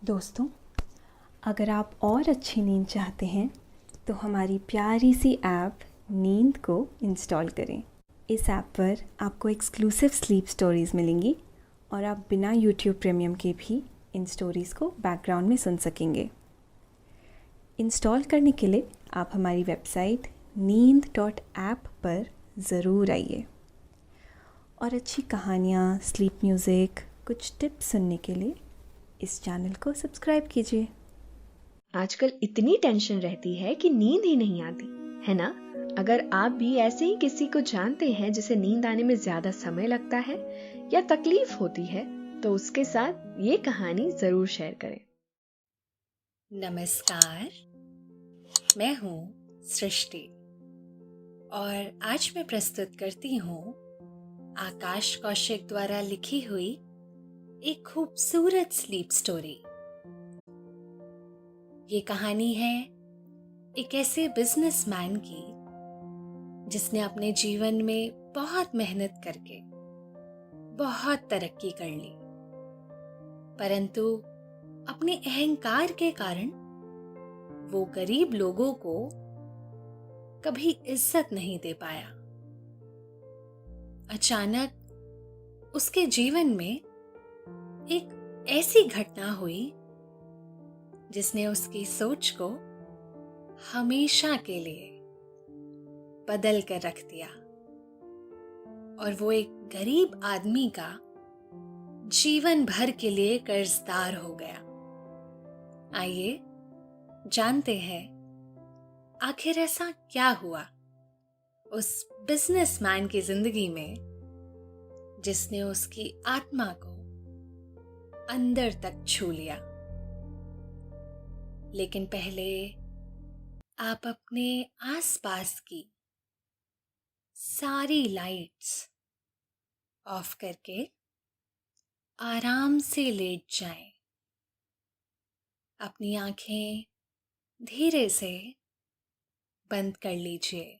दोस्तों, अगर आप और अच्छी नींद चाहते हैं तो हमारी प्यारी सी ऐप नींद को इंस्टॉल करें। इस ऐप पर आपको एक्सक्लूसिव स्लीप स्टोरीज़ मिलेंगी और आप बिना यूट्यूब प्रीमियम के भी इन स्टोरीज़ को बैकग्राउंड में सुन सकेंगे। इंस्टॉल करने के लिए आप हमारी वेबसाइट neend.app पर ज़रूर आइए और अच्छी कहानियाँ, स्लीप म्यूज़िक, कुछ टिप्स सुनने के लिए इस चैनल को सब्सक्राइब कीजिए। आजकल इतनी टेंशन रहती है कि नींद ही नहीं आती, है ना? अगर आप भी ऐसे ही किसी को जानते हैं जिसे नींद आने में ज्यादा समय लगता है या तकलीफ होती है, तो उसके साथ ये कहानी जरूर शेयर करें। नमस्कार, मैं हूँ सृष्टि और आज मैं प्रस्तुत करती हूँ आकाश कौशिक द्वारा लिखी हुई एक खूबसूरत स्लीप स्टोरी। ये कहानी है एक ऐसे बिजनेसमैन की जिसने अपने जीवन में बहुत मेहनत करके बहुत तरक्की कर ली, परंतु अपने अहंकार के कारण वो गरीब लोगों को कभी इज्जत नहीं दे पाया। अचानक उसके जीवन में एक ऐसी घटना हुई जिसने उसकी सोच को हमेशा के लिए बदल कर रख दिया और वो एक गरीब आदमी का जीवन भर के लिए कर्जदार हो गया। आइए जानते हैं आखिर ऐसा क्या हुआ उस बिजनेसमैन की जिंदगी में जिसने उसकी आत्मा को अंदर तक छू लिया। लेकिन पहले आप अपने आसपास की सारी लाइट्स ऑफ करके आराम से लेट जाएं। अपनी आंखें धीरे से बंद कर लीजिए।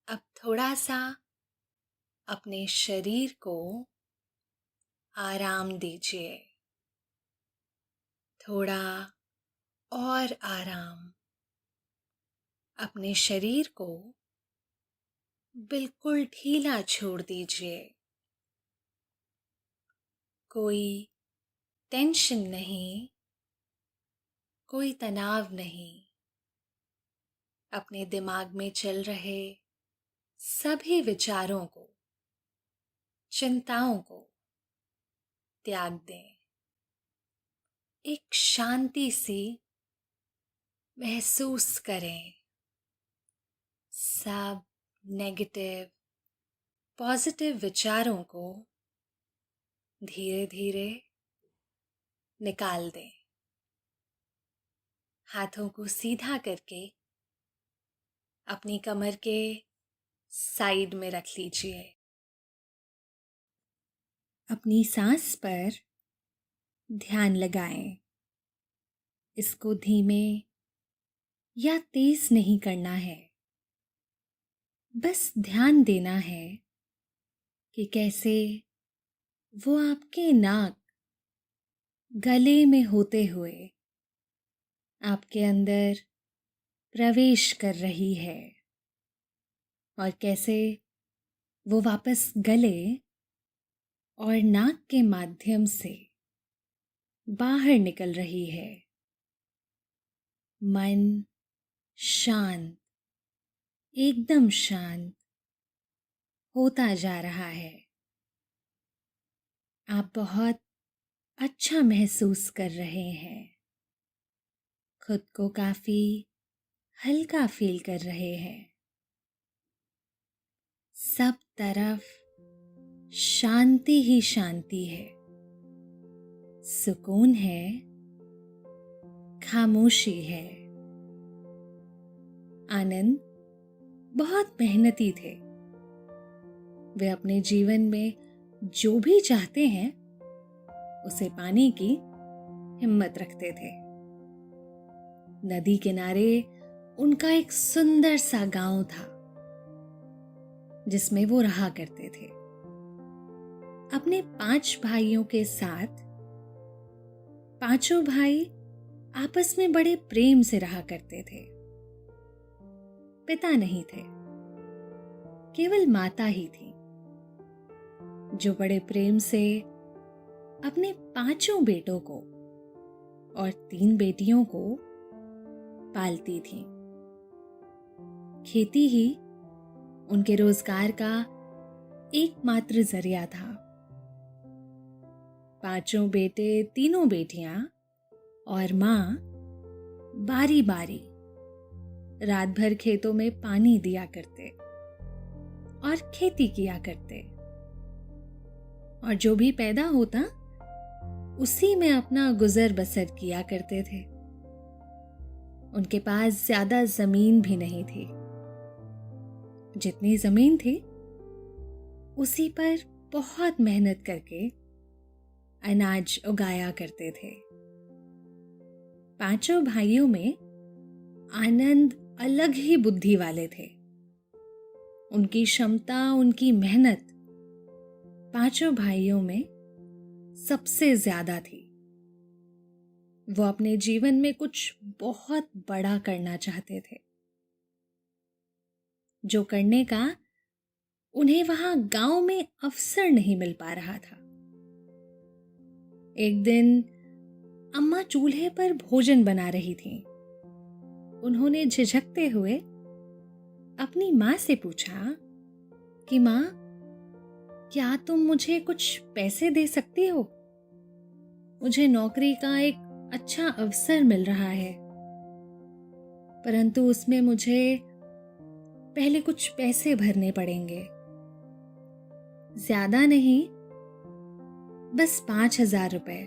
अब थोड़ा सा अपने शरीर को आराम दीजिए, थोड़ा और आराम। अपने शरीर को बिल्कुल ढीला छोड़ दीजिए। कोई टेंशन नहीं, कोई तनाव नहीं। अपने दिमाग में चल रहे सभी विचारों को, चिंताओं को त्याग दें। एक शांति सी महसूस करें। सब नेगेटिव, पॉजिटिव विचारों को धीरे धीरे निकाल दें। हाथों को सीधा करके अपनी कमर के साइड में रख लीजिए। अपनी सांस पर ध्यान लगाएं। इसको धीमे या तेज नहीं करना है, बस ध्यान देना है कि कैसे वो आपके नाक, गले में होते हुए आपके अंदर प्रवेश कर रही है और कैसे वो वापस गले और नाक के माध्यम से बाहर निकल रही है। मन शांत, एकदम शांत होता जा रहा है। आप बहुत अच्छा महसूस कर रहे हैं। खुद को काफी हल्का फील कर रहे हैं। सब तरफ शांति ही शांति है, सुकून है, खामोशी है। आनंद बहुत मेहनती थे। वे अपने जीवन में जो भी चाहते हैं उसे पाने की हिम्मत रखते थे। नदी किनारे उनका एक सुंदर सा गांव था जिसमें वो रहा करते थे। अपने 5 भाइयों के साथ पांचों भाई आपस में बड़े प्रेम से रहा करते थे। पिता नहीं थे, केवल माता ही थी, जो बड़े प्रेम से अपने पांचों बेटों को और 3 बेटियों को पालती थी। खेती ही उनके रोजगार का एकमात्र जरिया था। पांचों बेटे, 3 बेटियां और मां बारी बारी रात भर खेतों में पानी दिया करते और खेती किया करते, और जो भी पैदा होता उसी में अपना गुजर बसर किया करते थे। उनके पास ज्यादा जमीन भी नहीं थी। जितनी जमीन थी उसी पर बहुत मेहनत करके अनाज उगाया करते थे। पांचों भाइयों में आनंद अलग ही बुद्धि वाले थे। उनकी क्षमता, उनकी मेहनत पांचों भाइयों में सबसे ज्यादा थी। वो अपने जीवन में कुछ बहुत बड़ा करना चाहते थे, जो करने का उन्हें वहां गांव में अवसर नहीं मिल पा रहा था। एक दिन अम्मा चूल्हे पर भोजन बना रही थीं। उन्होंने झिझकते हुए अपनी माँ से पूछा कि माँ, क्या तुम मुझे कुछ पैसे दे सकती हो? मुझे नौकरी का एक अच्छा अवसर मिल रहा है, परंतु उसमें मुझे पहले कुछ पैसे भरने पड़ेंगे। ज्यादा नहीं, बस 5,000 रुपए।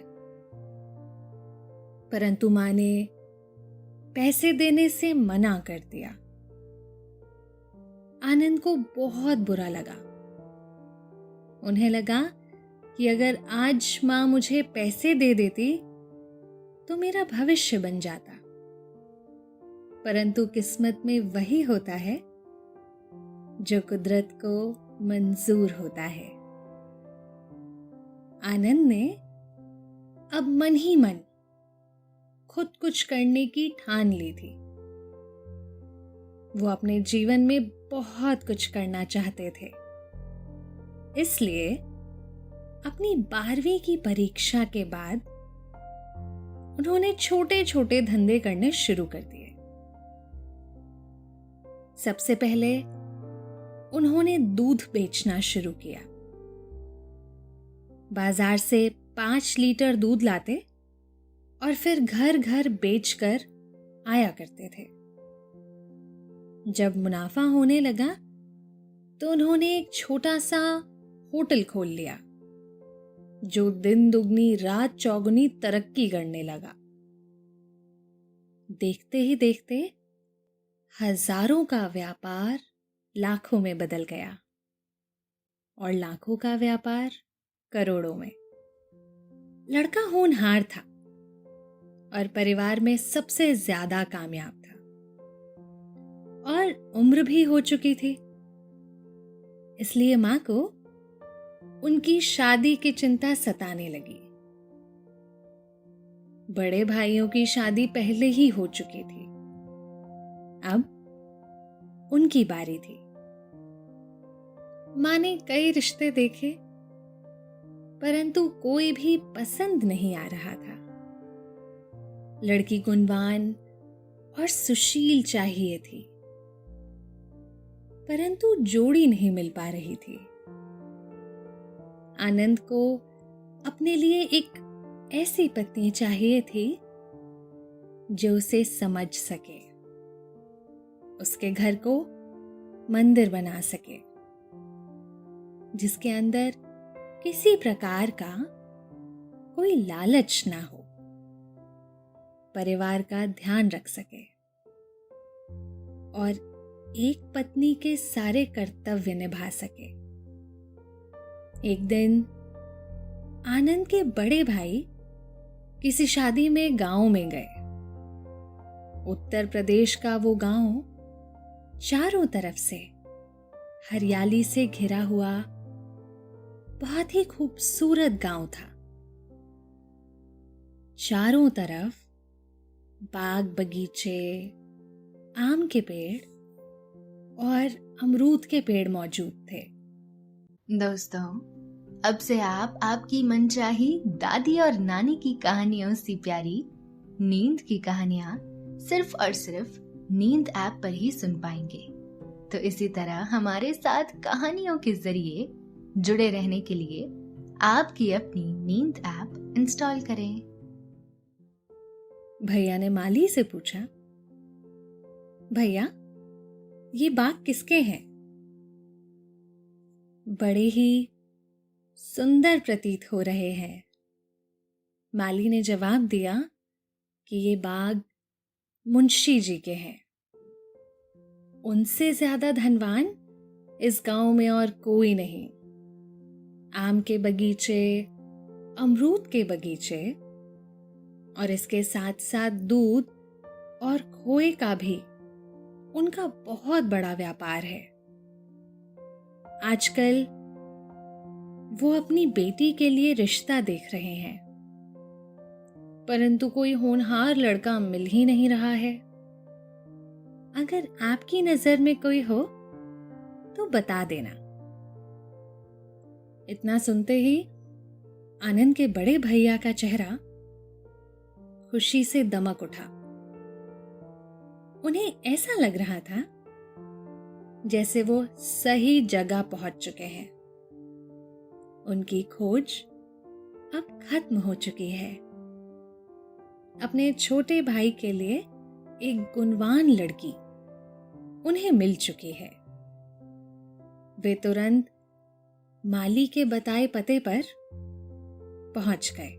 परंतु माँ ने पैसे देने से मना कर दिया। आनंद को बहुत बुरा लगा। उन्हें लगा कि अगर आज माँ मुझे पैसे दे देती तो मेरा भविष्य बन जाता। परंतु किस्मत में वही होता है जो कुदरत को मंजूर होता है। आनंद ने अब मन ही मन खुद कुछ करने की ठान ली थी। वो अपने जीवन में बहुत कुछ करना चाहते थे। इसलिए अपनी 12वीं की परीक्षा के बाद उन्होंने छोटे छोटे धंधे करने शुरू कर दिए। सबसे पहले उन्होंने दूध बेचना शुरू किया। बाजार से 5 लीटर दूध लाते और फिर घर घर बेचकर आया करते थे। जब मुनाफा होने लगा तो उन्होंने एक छोटा सा होटल खोल लिया, जो दिन दुगनी रात चौगुनी तरक्की करने लगा। देखते ही देखते हजारों का व्यापार लाखों में बदल गया और लाखों का व्यापार करोड़ों में। लड़का होनहार था और परिवार में सबसे ज्यादा कामयाब था, और उम्र भी हो चुकी थी। इसलिए मां को उनकी शादी की चिंता सताने लगी। बड़े भाइयों की शादी पहले ही हो चुकी थी। अब उनकी बारी थी। मां ने कई रिश्ते देखे, परंतु कोई भी पसंद नहीं आ रहा था। लड़की गुणवान और सुशील चाहिए थी, परंतु जोड़ी नहीं मिल पा रही थी। आनंद को अपने लिए एक ऐसी पत्नी चाहिए थी जो उसे समझ सके, उसके घर को मंदिर बना सके, जिसके अंदर किसी प्रकार का कोई लालच ना हो, परिवार का ध्यान रख सके और एक पत्नी के सारे कर्तव्य निभा सके। एक दिन आनंद के बड़े भाई किसी शादी में गांव में गए। उत्तर प्रदेश का वो गांव चारों तरफ से हरियाली से घिरा हुआ बहुत ही खूबसूरत गांव था। चारों तरफ बाग बगीचे, आम के पेड़ और अमरूद के पेड़ मौजूद थे। दोस्तों, अब से आप आपकी मनचाही दादी और नानी की कहानियों से प्यारी नींद की कहानियां सिर्फ और सिर्फ नींद ऐप पर ही सुन पाएंगे। तो इसी तरह हमारे साथ कहानियों के जरिए जुड़े रहने के लिए आपकी अपनी नींद ऐप इंस्टॉल करें। भैया ने माली से पूछा, भैया ये बाग किसके हैं? बड़े ही सुंदर प्रतीत हो रहे हैं। माली ने जवाब दिया कि ये बाग मुंशी जी के हैं। उनसे ज्यादा धनवान इस गांव में और कोई नहीं। आम के बगीचे, अमरूद के बगीचे और इसके साथ साथ दूध और खोए का भी उनका बहुत बड़ा व्यापार है। आजकल वो अपनी बेटी के लिए रिश्ता देख रहे हैं, परंतु कोई होनहार लड़का मिल ही नहीं रहा है। अगर आपकी नजर में कोई हो तो बता देना। इतना सुनते ही आनंद के बड़े भैया का चेहरा खुशी से दमक उठा। उन्हें ऐसा लग रहा था जैसे वो सही जगह पहुंच चुके हैं। उनकी खोज अब खत्म हो चुकी है। अपने छोटे भाई के लिए एक गुणवान लड़की उन्हें मिल चुकी है। वे तुरंत माली के बताए पते पर पहुंच गए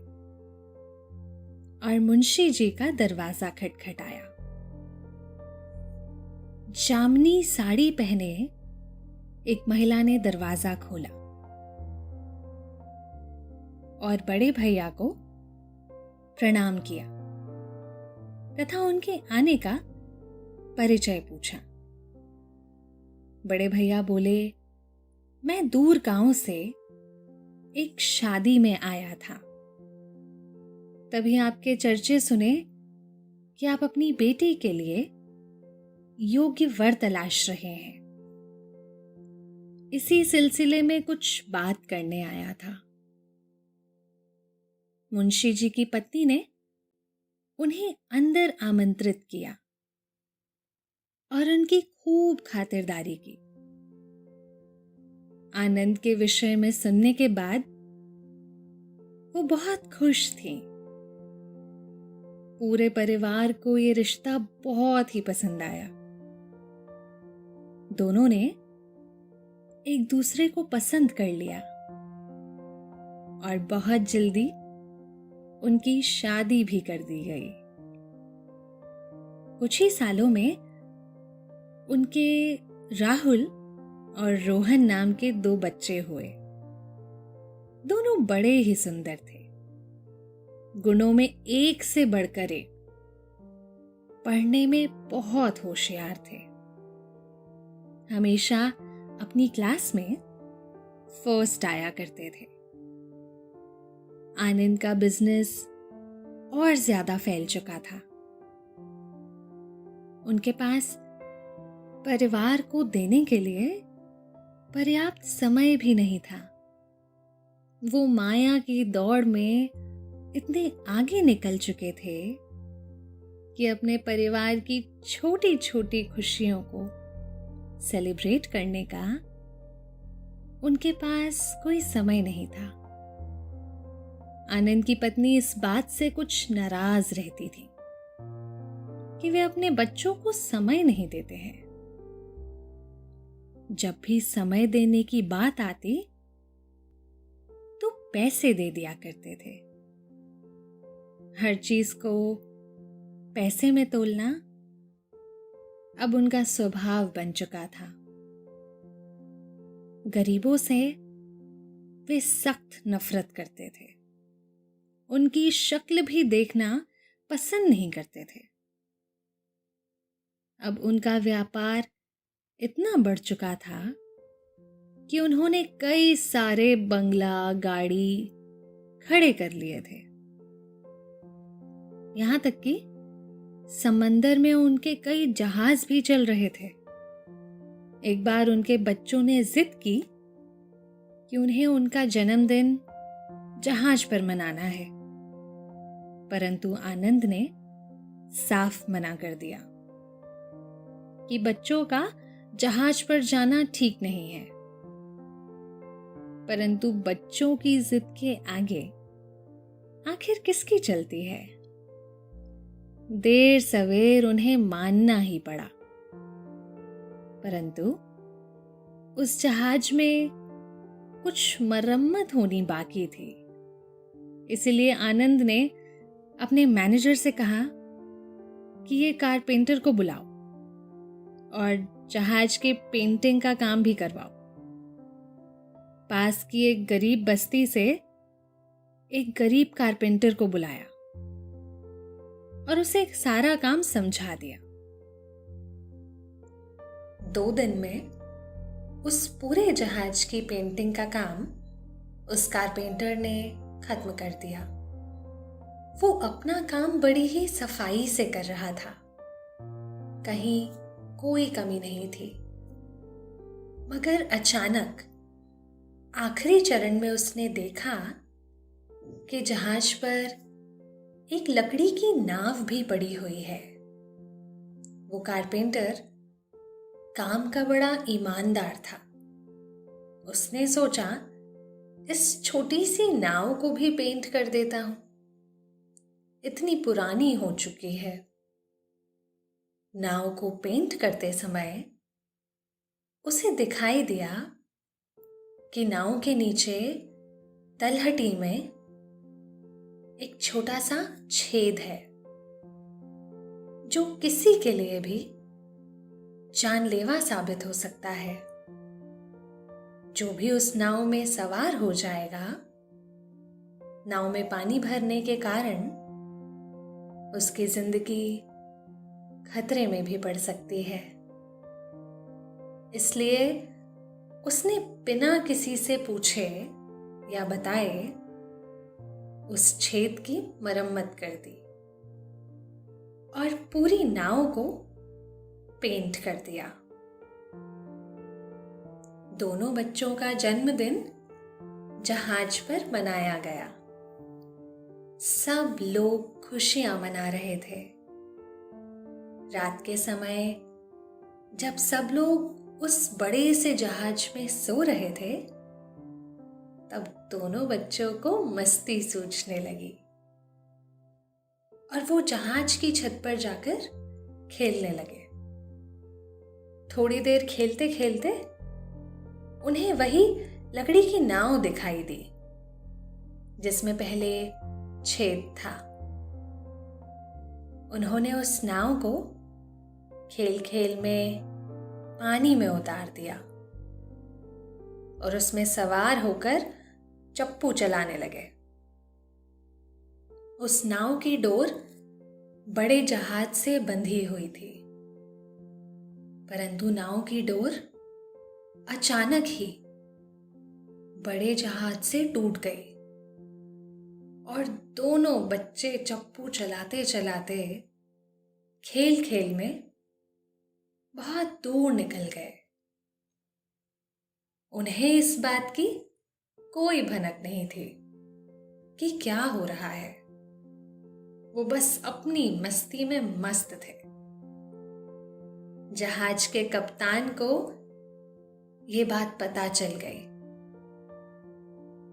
और मुंशी जी का दरवाजा खटखटाया। जामनी साड़ी पहने एक महिला ने दरवाजा खोला और बड़े भैया को प्रणाम किया तथा उनके आने का परिचय पूछा। बड़े भैया बोले, मैं दूर गांव से एक शादी में आया था, तभी आपके चर्चे सुने कि आप अपनी बेटी के लिए योग्य वर तलाश रहे हैं। इसी सिलसिले में कुछ बात करने आया था। मुंशी जी की पत्नी ने उन्हें अंदर आमंत्रित किया और उनकी खूब खातिरदारी की। आनंद के विषय में सुनने के बाद वो बहुत खुश थी। पूरे परिवार को ये रिश्ता बहुत ही पसंद आया। दोनों ने एक दूसरे को पसंद कर लिया और बहुत जल्दी उनकी शादी भी कर दी गई। कुछ ही सालों में उनके राहुल और रोहन नाम के 2 बच्चे हुए। दोनों बड़े ही सुंदर थे, गुणों में एक से बढ़कर एक, पढ़ने में बहुत होशियार थे। हमेशा अपनी क्लास में फर्स्ट आया करते थे। आनंद का बिजनेस और ज्यादा फैल चुका था। उनके पास परिवार को देने के लिए पर्याप्त समय भी नहीं था। वो माया की दौड़ में इतने आगे निकल चुके थे कि अपने परिवार की छोटी छोटी खुशियों को सेलिब्रेट करने का उनके पास कोई समय नहीं था। आनंद की पत्नी इस बात से कुछ नाराज रहती थी कि वे अपने बच्चों को समय नहीं देते हैं। जब भी समय देने की बात आती तो पैसे दे दिया करते थे। हर चीज को पैसे में तोलना अब उनका स्वभाव बन चुका था। गरीबों से वे सख्त नफरत करते थे। उनकी शक्ल भी देखना पसंद नहीं करते थे। अब उनका व्यापार इतना बढ़ चुका था कि उन्होंने कई सारे बंगला, गाड़ी खड़े कर लिए थे। यहाँ तक कि समंदर में उनके कई जहाज भी चल रहे थे। एक बार उनके बच्चों ने जिद की कि उन्हें उनका जन्मदिन जहाज पर मनाना है, परंतु आनंद ने साफ मना कर दिया कि बच्चों का जहाज पर जाना ठीक नहीं है। परंतु बच्चों की जिद के आगे आखिर किसकी चलती है? देर सवेर उन्हें मानना ही पड़ा। परंतु उस जहाज में कुछ मरम्मत होनी बाकी थी। इसलिए आनंद ने अपने मैनेजर से कहा कि ये कारपेंटर को बुलाओ और जहाज के पेंटिंग का काम भी करवाओ। पास की एक गरीब बस्ती से एक गरीब कारपेंटर को बुलाया और उसे सारा काम समझा दिया। 2 दिन में उस पूरे जहाज की पेंटिंग का काम उस कारपेंटर ने खत्म कर दिया। वो अपना काम बड़ी ही सफाई से कर रहा था, कहीं कोई कमी नहीं थी। मगर अचानक आखिरी चरण में उसने देखा कि जहाज पर एक लकड़ी की नाव भी पड़ी हुई है। वो कारपेंटर काम का बड़ा ईमानदार था। उसने सोचा, इस छोटी सी नाव को भी पेंट कर देता हूं। इतनी पुरानी हो चुकी है। नाव को पेंट करते समय उसे दिखाई दिया कि नाव के नीचे तलहटी में एक छोटा सा छेद है, जो किसी के लिए भी जानलेवा साबित हो सकता है। जो भी उस नाव में सवार हो जाएगा, नाव में पानी भरने के कारण उसकी जिंदगी खतरे में भी पड़ सकती है। इसलिए उसने बिना किसी से पूछे या बताए उस छेद की मरम्मत कर दी और पूरी नाव को पेंट कर दिया। दोनों बच्चों का जन्मदिन जहाज पर मनाया गया। सब लोग खुशियां मना रहे थे। रात के समय जब सब लोग उस बड़े से जहाज में सो रहे थे, तब दोनों बच्चों को मस्ती सूझने लगी और वो जहाज की छत पर जाकर खेलने लगे। थोड़ी देर खेलते खेलते उन्हें वही लकड़ी की नाव दिखाई दी जिसमें पहले छेद था। उन्होंने उस नाव को खेल खेल में पानी में उतार दिया और उसमें सवार होकर चप्पू चलाने लगे। उस नाव की डोर बड़े जहाज से बंधी हुई थी, परंतु नाव की डोर अचानक ही बड़े जहाज से टूट गई और दोनों बच्चे चप्पू चलाते चलाते खेल खेल में बहुत दूर निकल गए। उन्हें इस बात की कोई भनक नहीं थी कि क्या हो रहा है। वो बस अपनी मस्ती में मस्त थे। जहाज के कप्तान को ये बात पता चल गई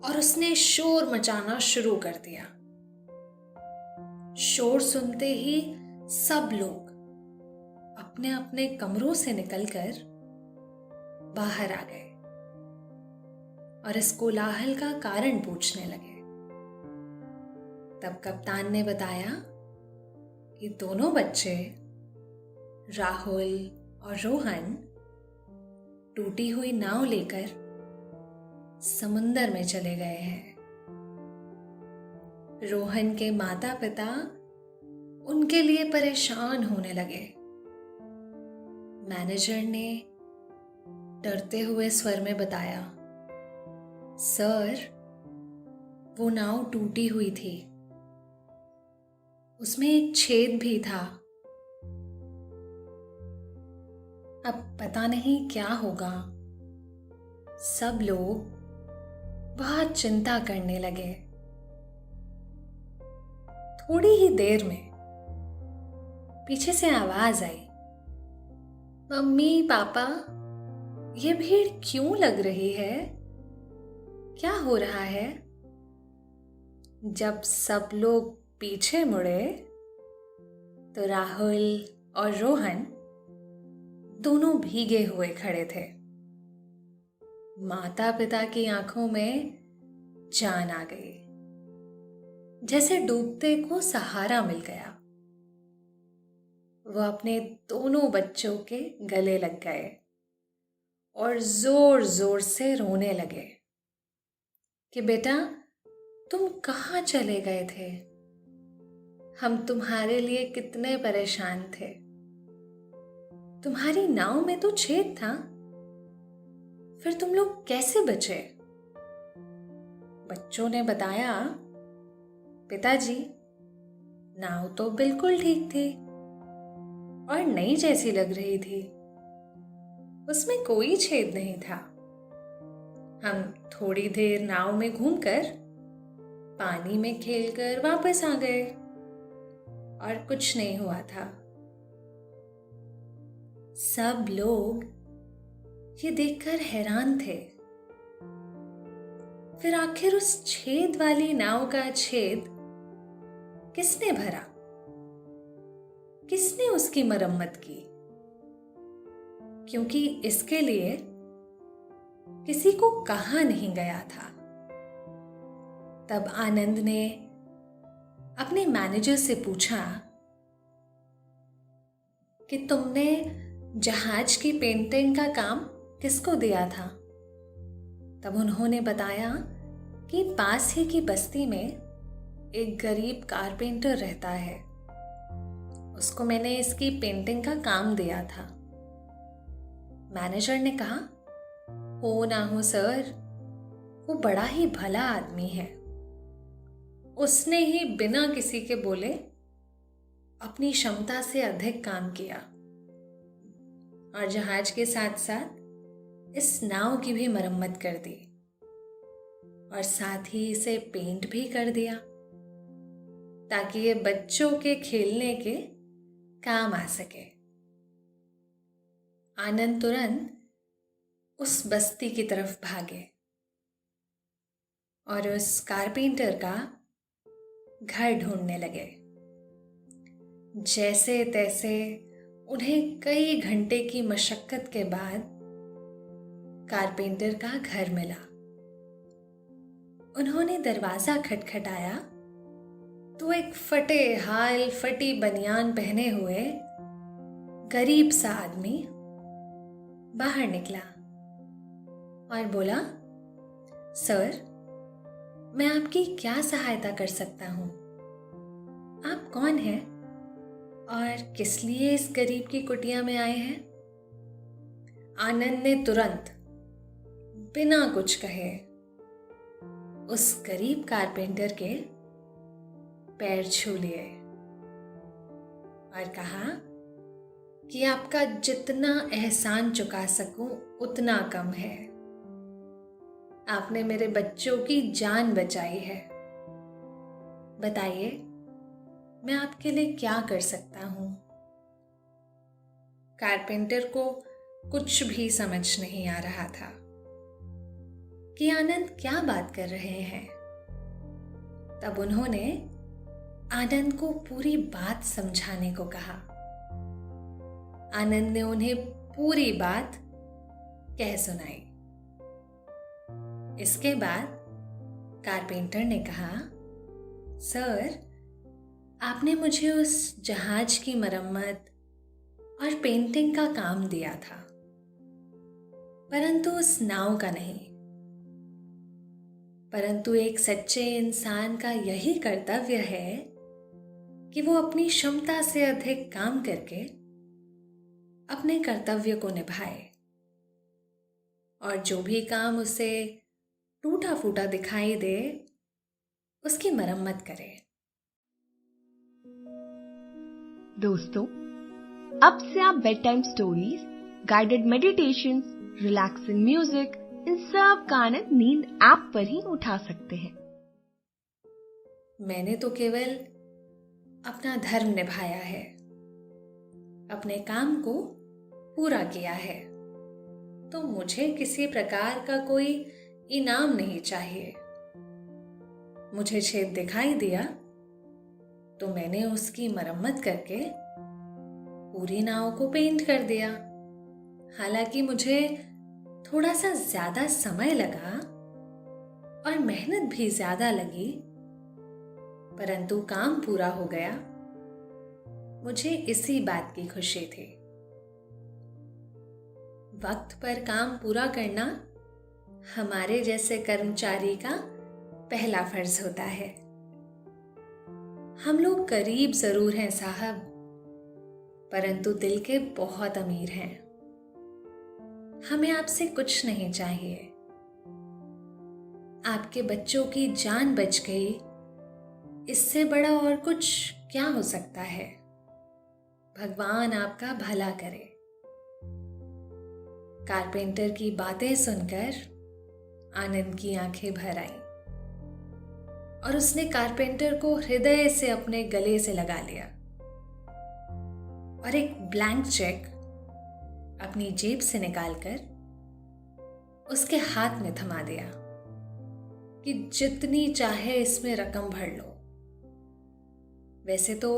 और उसने शोर मचाना शुरू कर दिया। शोर सुनते ही सब लोग अपने अपने कमरों से निकलकर बाहर आ गए और इस कोलाहल का कारण पूछने लगे। तब कप्तान ने बताया कि दोनों बच्चे राहुल और रोहन टूटी हुई नाव लेकर समुंदर में चले गए हैं। रोहन के माता पिता उनके लिए परेशान होने लगे। मैनेजर ने डरते हुए स्वर में बताया, सर, वो नाव टूटी हुई थी। उसमें एक छेद भी था। अब पता नहीं क्या होगा। सब लोग बहुत चिंता करने लगे। थोड़ी ही देर में पीछे से आवाज आई, मम्मी पापा, ये भीड़ क्यों लग रही है? क्या हो रहा है? जब सब लोग पीछे मुड़े तो राहुल और रोहन दोनों भीगे हुए खड़े थे। माता पिता की आंखों में जान आ गई, जैसे डूबते को सहारा मिल गया। वो अपने दोनों बच्चों के गले लग गए और जोर जोर से रोने लगे कि बेटा, तुम कहाँ चले गए थे? हम तुम्हारे लिए कितने परेशान थे। तुम्हारी नाव में तो छेद था, फिर तुम लोग कैसे बचे? बच्चों ने बताया, पिताजी, नाव तो बिल्कुल ठीक थी और नई जैसी लग रही थी। उसमें कोई छेद नहीं था। हम थोड़ी देर नाव में घूमकर पानी में खेलकर वापस आ गए और कुछ नहीं हुआ था। सब लोग ये देखकर हैरान थे। फिर आखिर उस छेद वाली नाव का छेद किसने भरा? किसने उसकी मरम्मत की? क्योंकि इसके लिए किसी को कहा नहीं गया था। तब आनंद ने अपने मैनेजर से पूछा कि तुमने जहाज की पेंटिंग का काम किसको दिया था? तब उन्होंने बताया कि पास ही की बस्ती में एक गरीब कारपेंटर रहता है। उसको मैंने इसकी पेंटिंग का काम दिया था। मैनेजर ने कहा, हो ना हो सर, वो बड़ा ही भला आदमी है। उसने ही बिना किसी के बोले अपनी क्षमता से अधिक काम किया और जहाज के साथ साथ इस नाव की भी मरम्मत कर दी और साथ ही इसे पेंट भी कर दिया ताकि ये बच्चों के खेलने के काम आ सके। आनंद तुरंत उस बस्ती की तरफ भागे और उस कारपेंटर का घर ढूंढने लगे। जैसे तैसे उन्हें कई घंटे की मशक्कत के बाद कारपेंटर का घर मिला। उन्होंने दरवाजा खटखटाया तो एक फटे हाल फटी बनियान पहने हुए गरीब सा आदमी बाहर निकला और बोला, सर, मैं आपकी क्या सहायता कर सकता हूँ? आप कौन हैं और किस लिए इस गरीब की कुटिया में आए हैं? आनंद ने तुरंत बिना कुछ कहे उस गरीब कारपेंटर के पैर छू लिए और कहा कि आपका जितना एहसान चुका सकूं उतना कम है। आपने मेरे बच्चों की जान बचाई है। बताइए, मैं आपके लिए क्या कर सकता हूं? कारपेंटर को कुछ भी समझ नहीं आ रहा था कि आनंद क्या बात कर रहे हैं। तब उन्होंने आनंद को पूरी बात समझाने को कहा। आनंद ने उन्हें पूरी बात कह सुनाई। इसके बाद कारपेंटर ने कहा, सर, आपने मुझे उस जहाज की मरम्मत और पेंटिंग का काम दिया था, परंतु उस नाव का नहीं। परंतु एक सच्चे इंसान का यही कर्तव्य है कि वो अपनी क्षमता से अधिक काम करके अपने कर्तव्य को निभाए और जो भी काम उसे टूटा फूटा दिखाई दे उसकी मरम्मत करे। दोस्तों, अब से आप bedtime stories, guided meditations, relaxing music, इन सब का आनंद नींद ऐप पर ही उठा सकते हैं। मैंने तो केवल अपना धर्म निभाया है, अपने काम को पूरा किया है, तो मुझे किसी प्रकार का कोई इनाम नहीं चाहिए। मुझे छेद दिखाई दिया तो मैंने उसकी मरम्मत करके पूरी नाव को पेंट कर दिया। हालांकि मुझे थोड़ा सा ज्यादा समय लगा और मेहनत भी ज्यादा लगी, परंतु काम पूरा हो गया। मुझे इसी बात की खुशी थी। वक्त पर काम पूरा करना हमारे जैसे कर्मचारी का पहला फर्ज होता है। हम लोग गरीब जरूर हैं साहब, परंतु दिल के बहुत अमीर हैं। हमें आपसे कुछ नहीं चाहिए। आपके बच्चों की जान बच गई, इससे बड़ा और कुछ क्या हो सकता है। भगवान आपका भला करे। कारपेंटर की बातें सुनकर आनंद की आंखें भर आईं और उसने कारपेंटर को हृदय से अपने गले से लगा लिया और एक ब्लैंक चेक अपनी जेब से निकालकर उसके हाथ में थमा दिया कि जितनी चाहे इसमें रकम भर लो। वैसे तो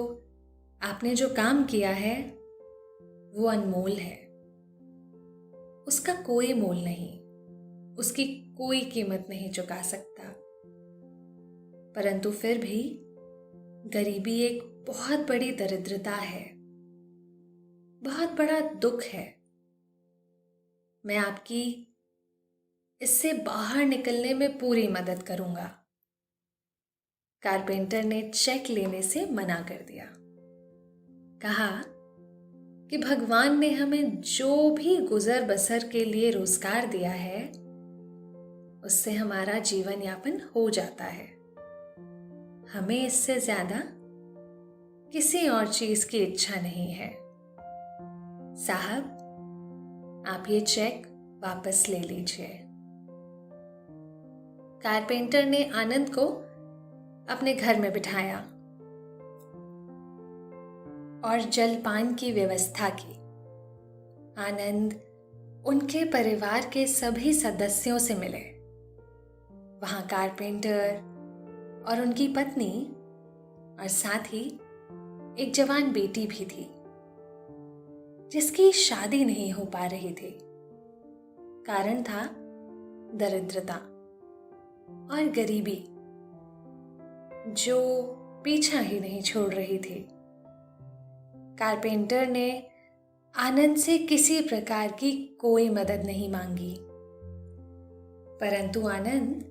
आपने जो काम किया है वो अनमोल है, उसका कोई मोल नहीं, उसकी कोई कीमत नहीं चुका सकता। परंतु फिर भी गरीबी एक बहुत बड़ी दरिद्रता है, बहुत बड़ा दुख है। मैं आपकी इससे बाहर निकलने में पूरी मदद करूंगा। कारपेंटर ने चेक लेने से मना कर दिया। कहा कि भगवान ने हमें जो भी गुजर बसर के लिए रोजगार दिया है, उससे हमारा जीवन यापन हो जाता है। हमें इससे ज्यादा किसी और चीज की इच्छा नहीं है। साहब, आप ये चेक वापस ले लीजिए। कारपेंटर ने आनंद को अपने घर में बिठाया और जलपान की व्यवस्था की। आनंद उनके परिवार के सभी सदस्यों से मिले। वहां कारपेंटर और उनकी पत्नी और साथ ही एक जवान बेटी भी थी, जिसकी शादी नहीं हो पा रही थी। कारण था दरिद्रता और गरीबी, जो पीछा ही नहीं छोड़ रही थी। कारपेंटर ने आनंद से किसी प्रकार की कोई मदद नहीं मांगी, परंतु आनंद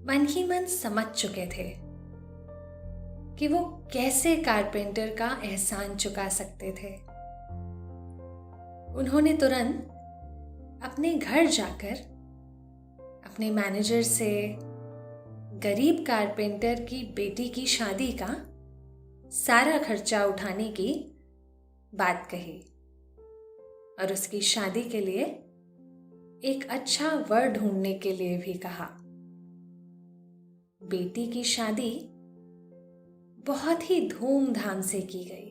मन ही मन समझ चुके थे कि वो कैसे कारपेंटर का एहसान चुका सकते थे। उन्होंने तुरंत अपने घर जाकर अपने मैनेजर से गरीब कारपेंटर की बेटी की शादी का सारा खर्चा उठाने की बात कही और उसकी शादी के लिए एक अच्छा वर ढूंढने के लिए भी कहा। बेटी की शादी बहुत ही धूमधाम से की गई।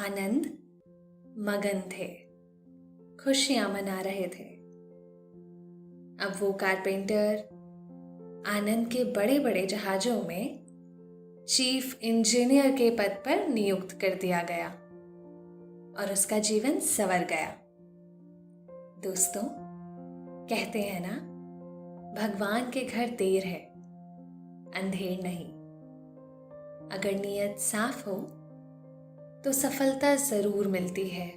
आनंद मगन थे, खुशियां मना रहे थे। अब वो कारपेंटर आनंद के बड़े बड़े जहाजों में चीफ इंजीनियर के पद पर नियुक्त कर दिया गया और उसका जीवन संवर गया। दोस्तों, कहते हैं ना, भगवान के घर देर है, अंधेर नहीं। अगर नीयत साफ हो तो सफलता जरूर मिलती है।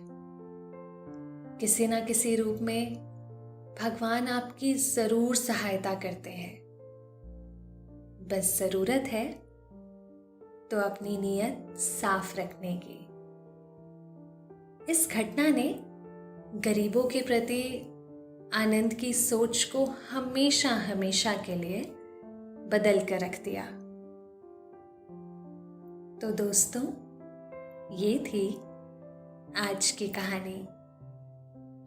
किसी ना किसी रूप में भगवान आपकी जरूर सहायता करते हैं। बस जरूरत है तो अपनी नीयत साफ रखने की। इस घटना ने गरीबों के प्रति आनंद की सोच को हमेशा हमेशा के लिए बदल कर रख दिया। तो दोस्तों, ये थी आज की कहानी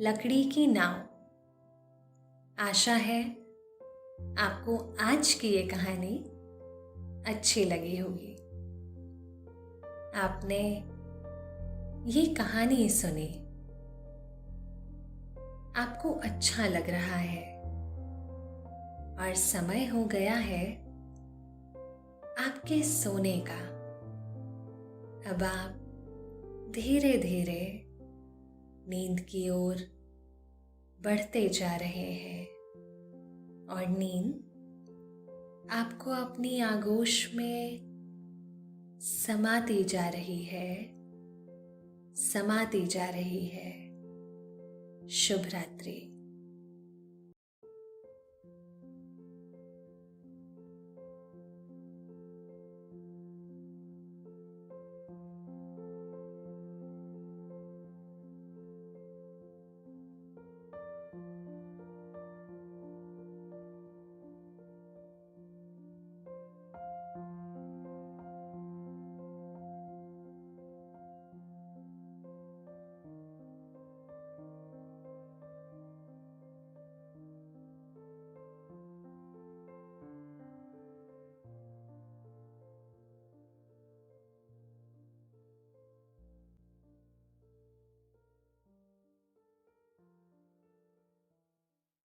लकड़ी की नाव। आशा है आपको आज की ये कहानी अच्छी लगी होगी। आपने ये कहानी सुनी, आपको अच्छा लग रहा है और समय हो गया है आपके सोने का। अब आप धीरे धीरे नींद की ओर बढ़ते जा रहे हैं और नींद आपको अपनी आगोश में समाती जा रही है, समाती जा रही है। शुभ रात्रि।